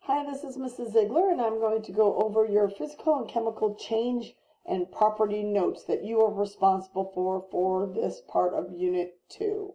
Hi, this is Mrs. Ziegler, and I'm going to go over your physical and chemical change and property notes that you are responsible for this part of Unit 2.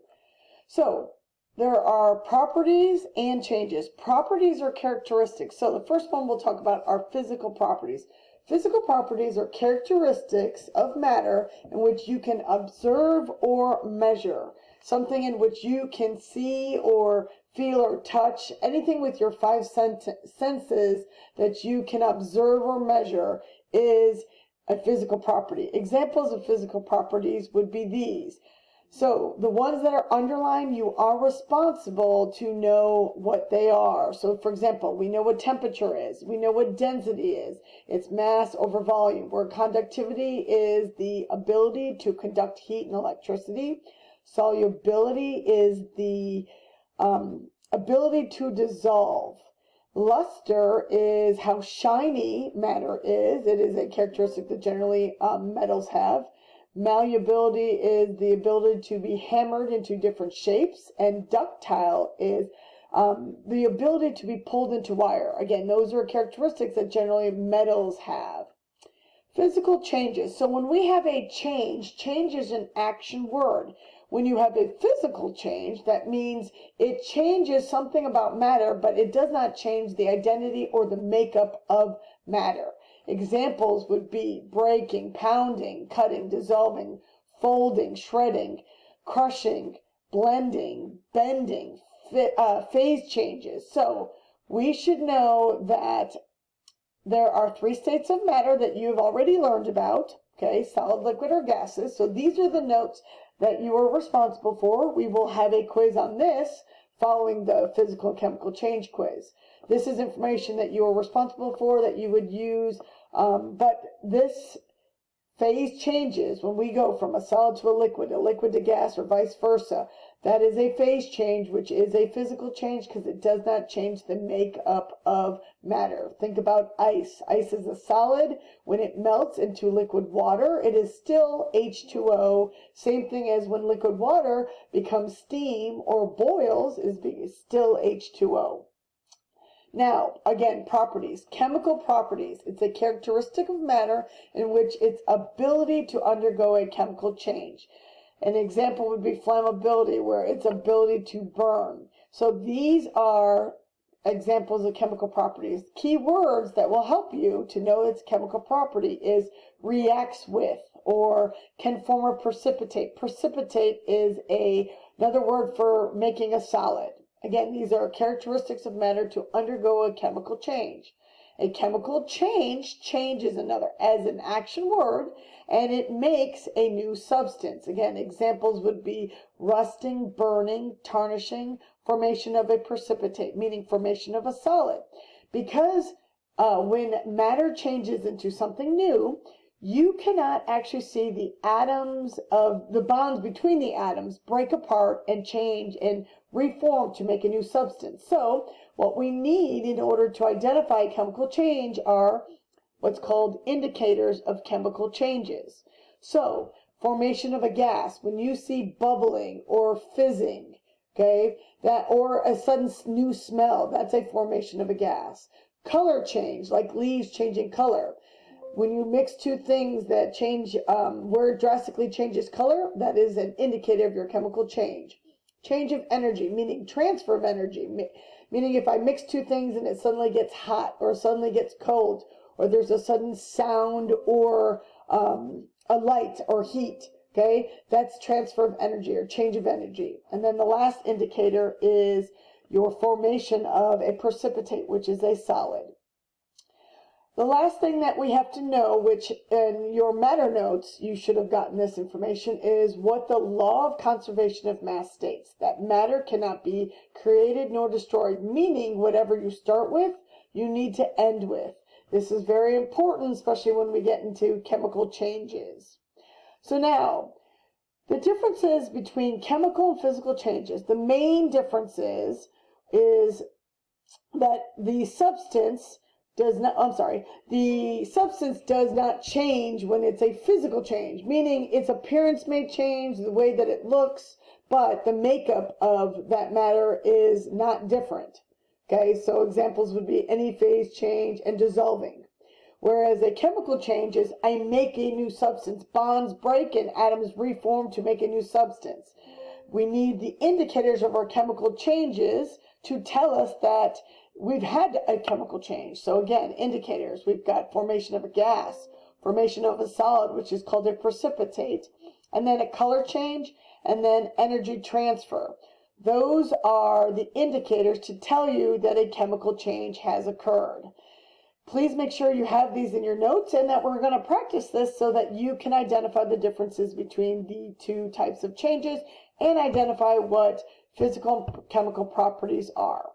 So, there are properties and changes. Properties are characteristics. So the first one we'll talk about are physical properties. Physical properties are characteristics of matter in which you can observe or measure. Something in which you can see or feel or touch. Anything with your five senses that you can observe or measure is a physical property. Examples of physical properties would be these. So the ones that are underlined, you are responsible to know what they are. So for example, we know what temperature is. We know what density is. It's mass over volume, where conductivity is the ability to conduct heat and electricity. Solubility is the ability to dissolve. Luster is how shiny matter is. It is a characteristic that generally metals have. Malleability is the ability to be hammered into different shapes, and ductile is the ability to be pulled into wire. Again, those are characteristics that generally metals have. Physical changes. So when we have a change is an action word. When you have a physical change, that means it changes something about matter, but it does not change the identity or the makeup of matter. Examples would be breaking, pounding, cutting, dissolving, folding, shredding, crushing, blending, bending, phase changes. So we should know that there are three states of matter that you've already learned about, okay, solid, liquid, or gases. So these are the notes that you are responsible for. We will have a quiz on this following the physical and chemical change quiz. This is information that you are responsible for that you would use, but this phase changes when we go from a solid to a liquid to gas, or vice versa. That is a phase change, which is a physical change because it does not change the makeup of matter. Think about ice. Ice is a solid. When it melts into liquid water, it is still H2O. Same thing as when liquid water becomes steam or boils, is still H2O. Now, again, properties. Chemical properties. It's a characteristic of matter in which its ability to undergo a chemical change. An example would be flammability, where its ability to burn. So these are examples of chemical properties. Key words that will help you to know its chemical property is reacts with, or can form or precipitate. Precipitate is another word for making a solid. Again, these are characteristics of matter to undergo a chemical change. A chemical change is another as an action word, and it makes a new substance. Again, examples would be rusting, burning, tarnishing, formation of a precipitate, meaning formation of a solid. Because when matter changes into something new, you cannot actually see the atoms of the bonds between the atoms break apart and change and reform to make a new substance. So what we need in order to identify chemical change are what's called indicators of chemical changes. So formation of a gas, when you see bubbling or fizzing, okay, that, or a sudden new smell, that's a formation of a gas. Color change, like leaves changing color. When you mix two things that change, where it drastically changes color, that is an indicator of your chemical change. Change of energy, meaning transfer of energy, meaning if I mix two things and it suddenly gets hot or suddenly gets cold, or there's a sudden sound or a light or heat, okay, that's transfer of energy or change of energy. And then the last indicator is your formation of a precipitate, which is a solid. The last thing that we have to know, which in your matter notes you should have gotten this information, is what the law of conservation of mass states. That matter cannot be created nor destroyed, meaning whatever you start with, you need to end with. This is very important, especially when we get into chemical changes. So now, the differences between chemical and physical changes. The main difference is that the substance does not change when it's a physical change, meaning its appearance may change, the way that it looks, but the makeup of that matter is not different. Okay, so examples would be any phase change and dissolving. Whereas a chemical change is I make a new substance. Bonds break and atoms reform to make a new substance. We need the indicators of our chemical changes to tell us that we've had a chemical change. So again, indicators. We've got formation of a gas, formation of a solid, which is called a precipitate, and then a color change, and then energy transfer. Those are the indicators to tell you that a chemical change has occurred. Please make sure you have these in your notes and that we're going to practice this so that you can identify the differences between the two types of changes and identify what physical and chemical properties are.